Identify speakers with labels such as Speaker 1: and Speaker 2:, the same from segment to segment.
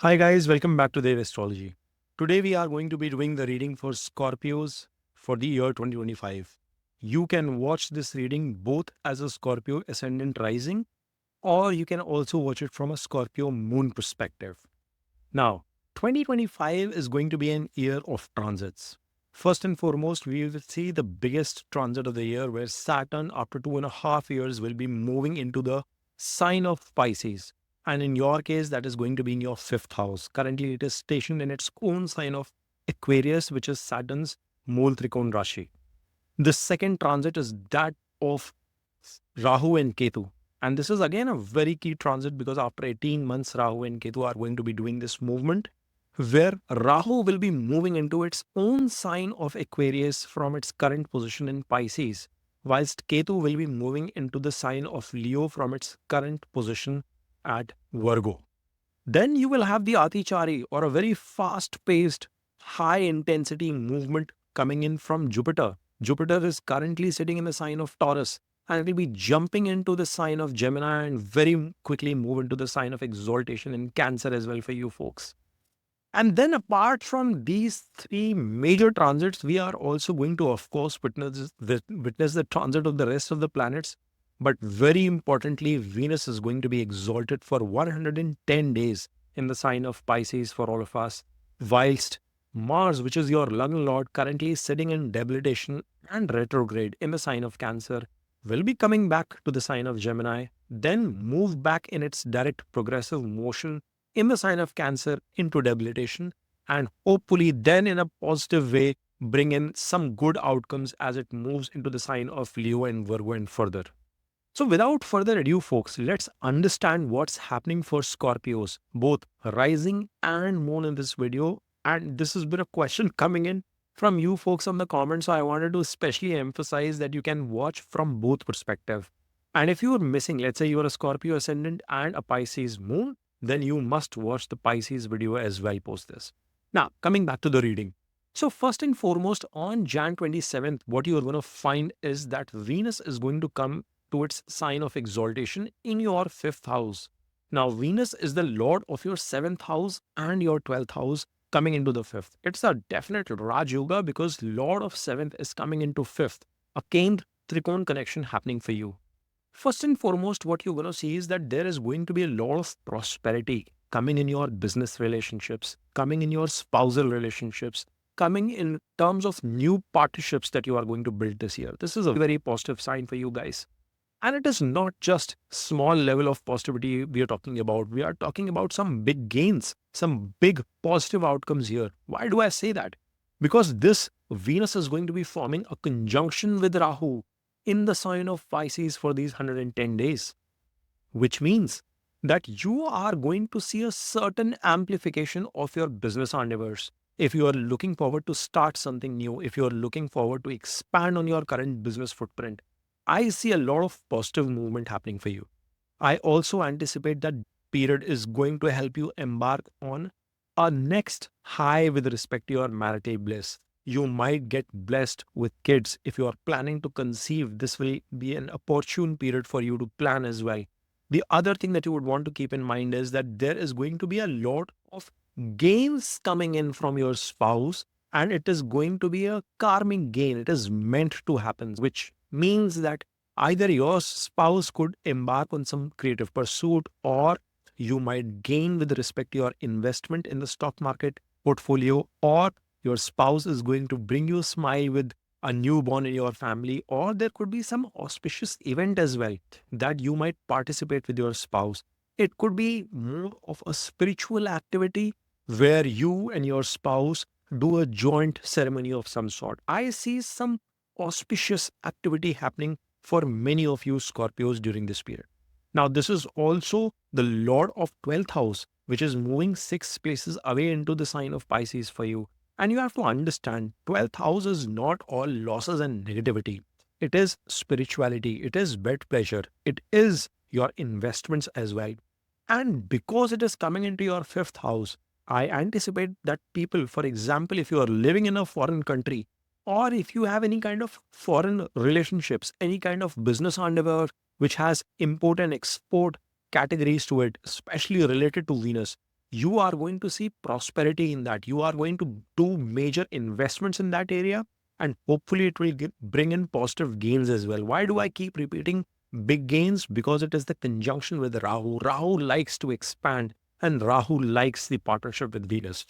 Speaker 1: Hi guys, welcome back to Devastrology. Today we are going to be doing the reading for Scorpios for the year 2025. You can watch this reading both as a Scorpio ascendant rising or you can also watch it from a Scorpio moon perspective. Now, 2025 is going to be an year of transits. First and foremost, we will see the biggest transit of the year where Saturn, after 2.5 years, will be moving into the sign of Pisces. And in your case, that is going to be in your fifth house. Currently, it is stationed in its own sign of Aquarius, which is Saturn's Mool Trikon Rashi. The second transit is that of Rahu and Ketu. And this is again a very key transit because after 18 months, Rahu and Ketu are going to be doing this movement where Rahu will be moving into its own sign of Aquarius from its current position in Pisces, whilst Ketu will be moving into the sign of Leo from its current position at Virgo. Then you will have the Atichari or a very fast paced, high intensity movement coming in from Jupiter. Jupiter is currently sitting in the sign of Taurus and it will be jumping into the sign of Gemini and very quickly move into the sign of Exaltation in Cancer as well for you folks. And then apart from these three major transits, we are also going to, of course, witness the transit of the rest of the planets. But very importantly, Venus is going to be exalted for 110 days in the sign of Pisces for all of us, whilst Mars, which is your Lugn Lord, currently sitting in debilitation and retrograde in the sign of Cancer, will be coming back to the sign of Gemini, then move back in its direct progressive motion in the sign of Cancer into debilitation, and hopefully then in a positive way bring in some good outcomes as it moves into the sign of Leo and Virgo and further. So without further ado folks, let's understand what's happening for Scorpios, both rising and moon in this video. And this has been a question coming in from you folks on the comments, so I wanted to especially emphasize that you can watch from both perspective. And if you are missing, let's say you are a Scorpio ascendant and a Pisces moon, then you must watch the Pisces video as well post this. Now, coming back to the reading. So first and foremost, on Jan 27th, what you are going to find is that Venus is going to come to its sign of exaltation in your fifth house. Now, Venus is the lord of your seventh house and your 12th house coming into the fifth. It's a definite Raj Yoga because lord of seventh is coming into fifth, a Kendra Trikon connection happening for you. First and foremost, what you're going to see is that there is going to be a lot of prosperity coming in your business relationships, coming in your spousal relationships, coming in terms of new partnerships that you are going to build this year. This is a very positive sign for you guys. And it is not just small level of positivity we are talking about. We are talking about some big gains, some big positive outcomes here. Why do I say that? Because this Venus is going to be forming a conjunction with Rahu in the sign of Pisces for these 110 days, which means that you are going to see a certain amplification of your business endeavors. If you are looking forward to start something new, if you are looking forward to expand on your current business footprint, I see a lot of positive movement happening for you. I also anticipate that period is going to help you embark on a next high with respect to your marital bliss. You might get blessed with kids. If you are planning to conceive, this will be an opportune period for you to plan as well. The other thing that you would want to keep in mind is that there is going to be a lot of gains coming in from your spouse, and it is going to be a karmic gain. It is meant to happen, which means that either your spouse could embark on some creative pursuit or you might gain with respect to your investment in the stock market portfolio, or your spouse is going to bring you a smile with a newborn in your family, or there could be some auspicious event as well that you might participate with your spouse. It could be more of a spiritual activity where you and your spouse do a joint ceremony of some sort. I see some auspicious activity happening for many of you Scorpios during this period. Now, this is also the Lord of 12th house, which is moving 6 places away into the sign of Pisces for you. And you have to understand, 12th house is not all losses and negativity. It is spirituality. It is bed pleasure. It is your investments as well. And because it is coming into your fifth house, I anticipate that people, for example, if you are living in a foreign country, or if you have any kind of foreign relationships, any kind of business endeavor which has import and export categories to it, especially related to Venus, you are going to see prosperity in that. You are going to do major investments in that area, and hopefully it will bring in positive gains as well. Why do I keep repeating big gains? Because it is the conjunction with Rahu. Rahu likes to expand, and Rahu likes the partnership with Venus.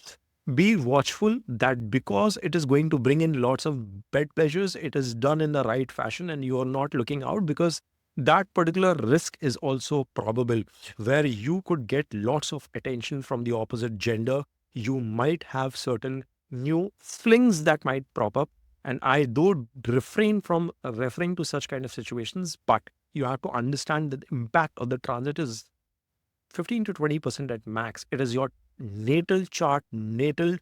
Speaker 1: Be watchful that because it is going to bring in lots of bed pleasures, it is done in the right fashion and you are not looking out, because that particular risk is also probable, where you could get lots of attention from the opposite gender. You might have certain new flings that might prop up. And I do refrain from referring to such kind of situations, but you have to understand that the impact of the transit is 15 to 20% at max. It is your natal chart, natal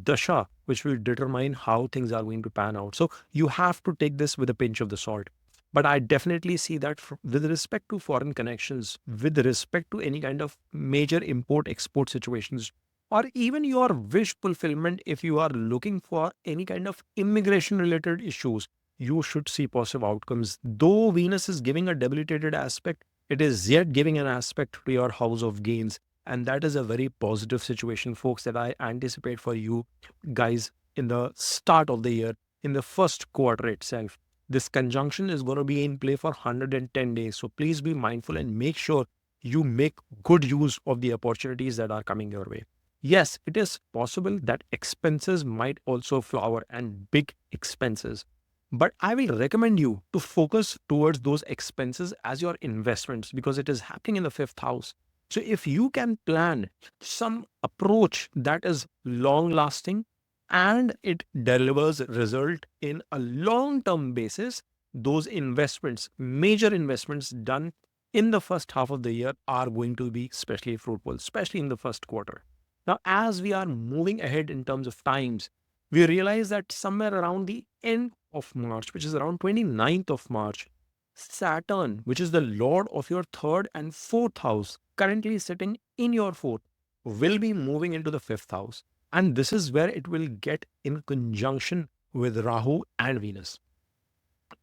Speaker 1: dasha, which will determine how things are going to pan out. So you have to take this with a pinch of the salt. But I definitely see that with respect to foreign connections, with respect to any kind of major import export situations, or even your wish fulfillment, if you are looking for any kind of immigration related issues, you should see positive outcomes. Though Venus is giving a debilitated aspect, it is yet giving an aspect to your house of gains. And that is a very positive situation, folks, that I anticipate for you guys in the start of the year, in the first quarter itself. This conjunction is going to be in play for 110 days. So please be mindful and make sure you make good use of the opportunities that are coming your way. Yes, it is possible that expenses might also flower, and big expenses. But I will recommend you to focus towards those expenses as your investments, because it is happening in the fifth house. So if you can plan some approach that is long lasting and it delivers result in a long term basis, those investments, major investments done in the first half of the year, are going to be especially fruitful, especially in the first quarter. Now, as we are moving ahead in terms of times, we realize that somewhere around the end of March, which is around 29th of March, Saturn, which is the lord of your third and fourth house, currently sitting in your fourth, will be moving into the fifth house. And this is where it will get in conjunction with Rahu and Venus.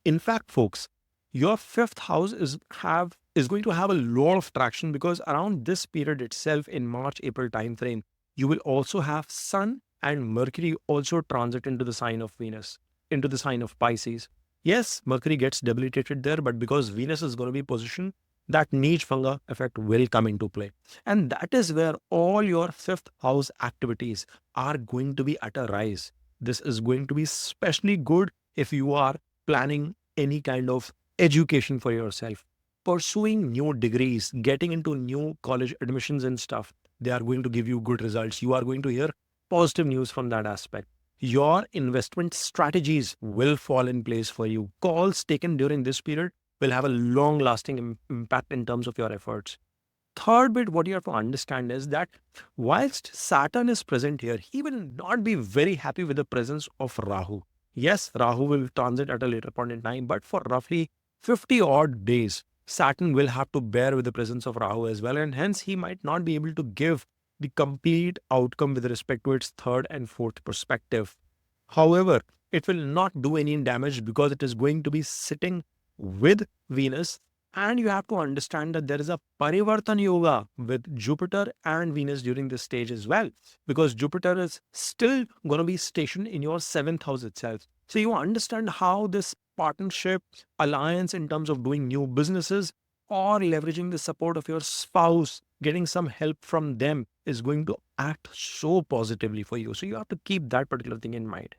Speaker 1: In fact, folks, your fifth house is going to have a lot of traction, because around this period itself, in March April time frame, you will also have Sun and Mercury also transit into the sign of Venus, into the sign of Pisces. Yes, Mercury gets debilitated there, but because Venus is going to be positioned, that niche funga effect will come into play. And that is where all your fifth house activities are going to be at a rise. This is going to be especially good if you are planning any kind of education for yourself, pursuing new degrees, getting into new college admissions and stuff. They are going to give you good results. You are going to hear positive news from that aspect. Your investment strategies will fall in place for you. Calls taken during this period will have a long lasting impact in terms of your efforts. Third bit, what you have to understand is that whilst Saturn is present here, he will not be very happy with the presence of Rahu. Yes, Rahu will transit at a later point in time, but for roughly 50 odd days, Saturn will have to bear with the presence of Rahu as well, and hence he might not be able to give the complete outcome with respect to its third and fourth perspective. However, it will not do any damage because it is going to be sitting with Venus. And you have to understand that there is a Parivartan Yoga with Jupiter and Venus during this stage as well, because Jupiter is still going to be stationed in your seventh house itself. So you understand how this partnership, alliance in terms of doing new businesses or leveraging the support of your spouse, getting some help from them, is going to act so positively for you. So you have to keep that particular thing in mind.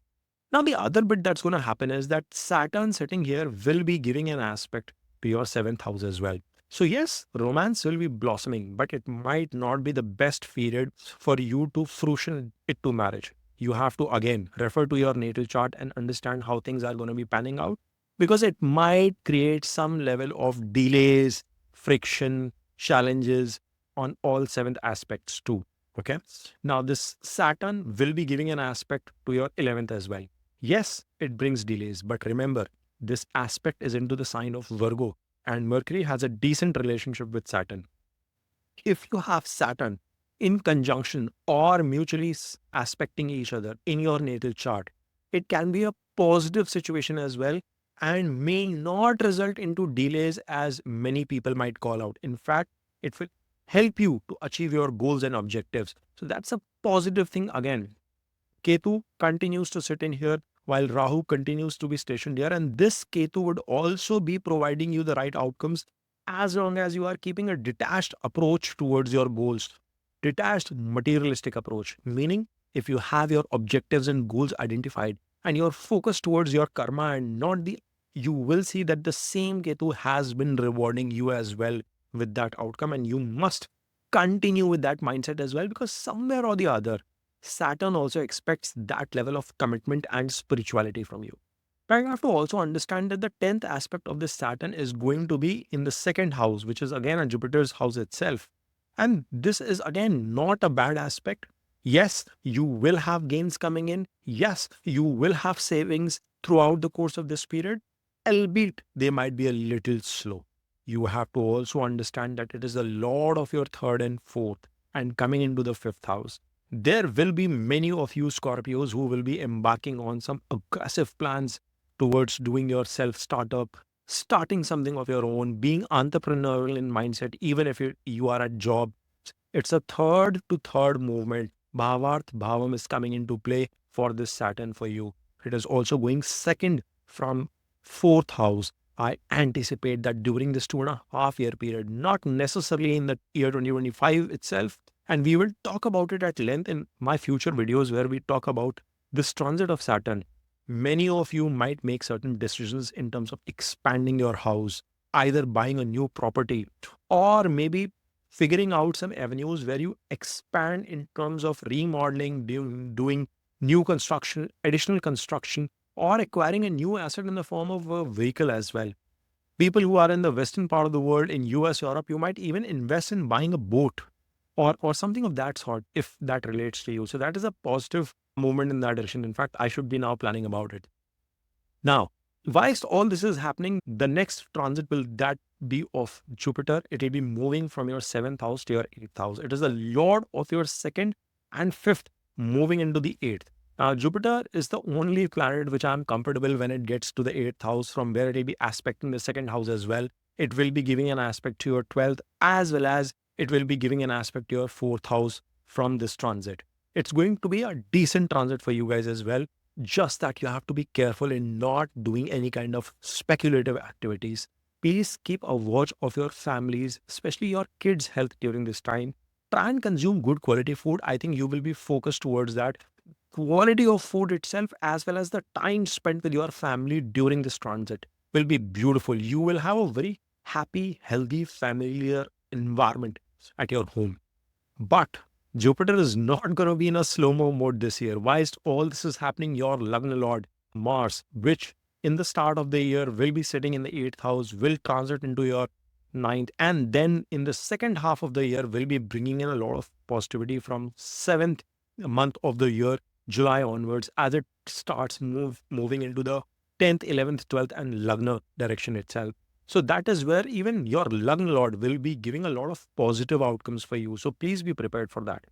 Speaker 1: Now, the other bit that's going to happen is that Saturn sitting here will be giving an aspect to your seventh house as well. So, yes, romance will be blossoming, but it might not be the best period for you to fruition it to marriage. You have to again refer to your natal chart and understand how things are going to be panning out, because it might create some level of delays, friction, challenges on all seventh aspects too. Okay. Now, this Saturn will be giving an aspect to your 11th as well. Yes, it brings delays, but remember, this aspect is into the sign of Virgo, and Mercury has a decent relationship with Saturn. If you have Saturn in conjunction or mutually aspecting each other in your natal chart, it can be a positive situation as well, and may not result into delays as many people might call out. In fact, it will help you to achieve your goals and objectives. So that's a positive thing again. Ketu continues to sit in here while Rahu continues to be stationed here. And this Ketu would also be providing you the right outcomes as long as you are keeping a detached approach towards your goals. Detached materialistic approach, meaning if you have your objectives and goals identified and you're focused towards your karma and not the, you will see that the same Ketu has been rewarding you as well with that outcome. And you must continue with that mindset as well, because somewhere or the other, Saturn also expects that level of commitment and spirituality from you. But you have to also understand that the 10th aspect of this Saturn is going to be in the second house, which is again a Jupiter's house itself. And this is again not a bad aspect. Yes, you will have gains coming in. Yes, you will have savings throughout the course of this period, albeit they might be a little slow. You have to also understand that it is a lord of your third and fourth and coming into the fifth house. There will be many of you Scorpios who will be embarking on some aggressive plans towards doing your self startup, starting something of your own, being entrepreneurial in mindset, even if you are at job. It's a third to third movement. Bhavarth Bhavam is coming into play for this Saturn for you. It is also going second from fourth house. I anticipate that during this 2.5 year period, not necessarily in the year 2025 itself, and we will talk about it at length in my future videos where we talk about this transit of Saturn. Many of you might make certain decisions in terms of expanding your house, either buying a new property or maybe figuring out some avenues where you expand in terms of remodeling, doing new construction, additional construction, or acquiring a new asset in the form of a vehicle as well. People who are in the western part of the world, in US, Europe, you might even invest in buying a boat or something of that sort if that relates to you. So that is a positive movement in that direction. In fact, I should be now planning about it. Now, whilst all this is happening, the next transit will that be of Jupiter. It will be moving from your seventh house to your eighth house. It is the lord of your second and fifth, moving into the eighth. Now, Jupiter is the only planet which I'm comfortable when it gets to the eighth house, from where it will be aspecting the second house as well. It will be giving an aspect to your 12th, as well as it will be giving an aspect to your fourth house from this transit. It's going to be a decent transit for you guys as well. Just that you have to be careful in not doing any kind of speculative activities. Please keep a watch of your families, especially your kids' health during this time. Try and consume good quality food. I think you will be focused towards that. Quality of food itself, as well as the time spent with your family during this transit, will be beautiful. You will have a very happy, healthy, familiar environment at your home. But Jupiter is not going to be in a slow-mo mode this year. Whilst all this is happening, your Lagna Lord, Mars, which in the start of the year will be sitting in the 8th house, will transit into your ninth, and then in the second half of the year will be bringing in a lot of positivity from 7th month of the year, July onwards, as it starts moving into the 10th, 11th, 12th, and Lagna direction itself. So that is where even your Lagna Lord will be giving a lot of positive outcomes for you. So please be prepared for that.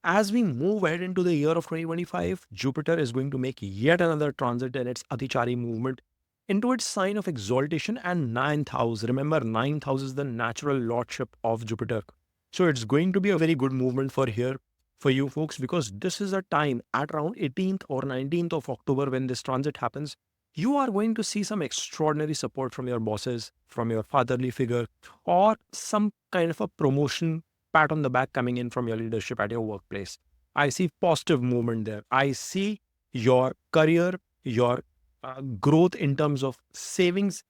Speaker 1: As we move ahead into the year of 2025, Jupiter is going to make yet another transit in its Atichari movement into its sign of exaltation and ninth house. Remember, ninth house is the natural lordship of Jupiter. So it's going to be a very good movement for you folks, because this is a time at around 18th or 19th of October when this transit happens. You are going to see some extraordinary support from your bosses, from your fatherly figure, or some kind of a promotion, pat on the back coming in from your leadership at your workplace. I see positive movement there. I see your career, your growth in terms of savings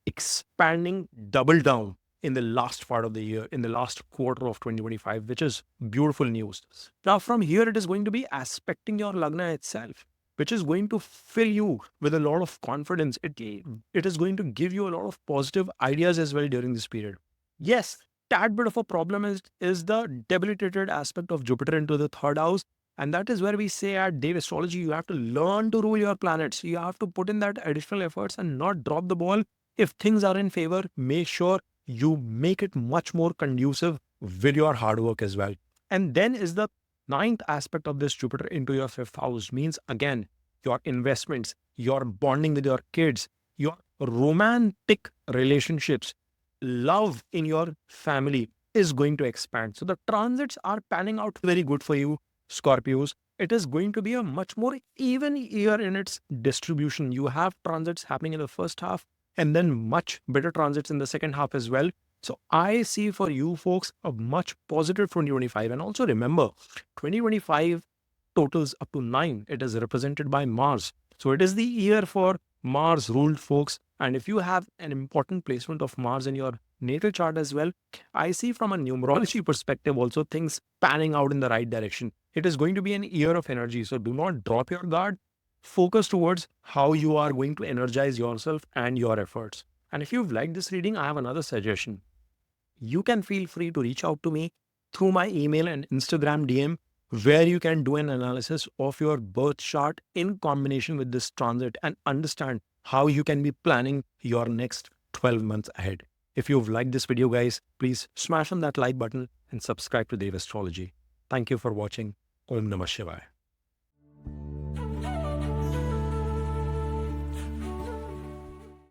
Speaker 1: expanding double down in the last part of the year, in the last quarter of 2025, which is beautiful news. Now, from here, it is going to be aspecting your Lagna itself, which is going to fill you with a lot of confidence. It is going to give you a lot of positive ideas as well during this period. Yes, tad bit of a problem is the debilitated aspect of Jupiter into the third house. And that is where we say at Devastrology, you have to learn to rule your planets. You have to put in that additional efforts and not drop the ball. If things are in favor, make sure you make it much more conducive with your hard work as well. And then is the ninth aspect of this Jupiter into your fifth house, means again, your investments, your bonding with your kids, your romantic relationships, love in your family, is going to expand. So the transits are panning out very good for you, Scorpios. It is going to be a much more even year in its distribution. You have transits happening in the first half and then much better transits in the second half as well. So I see for you folks a much positive 2025. And also remember, 2025 totals up to 9. It is represented by Mars. So it is the year for Mars ruled folks. And if you have an important placement of Mars in your natal chart as well, I see from a numerology perspective also things panning out in the right direction. It is going to be an year of energy. So do not drop your guard. Focus towards how you are going to energize yourself and your efforts. And if you've liked this reading, I have another suggestion. You can feel free to reach out to me through my email and Instagram DM, where you can do an analysis of your birth chart in combination with this transit and understand how you can be planning your next 12 months ahead. If you've liked this video, guys, please smash on that like button and subscribe to Devastrology. Thank you for watching. Om Namah Shivaya.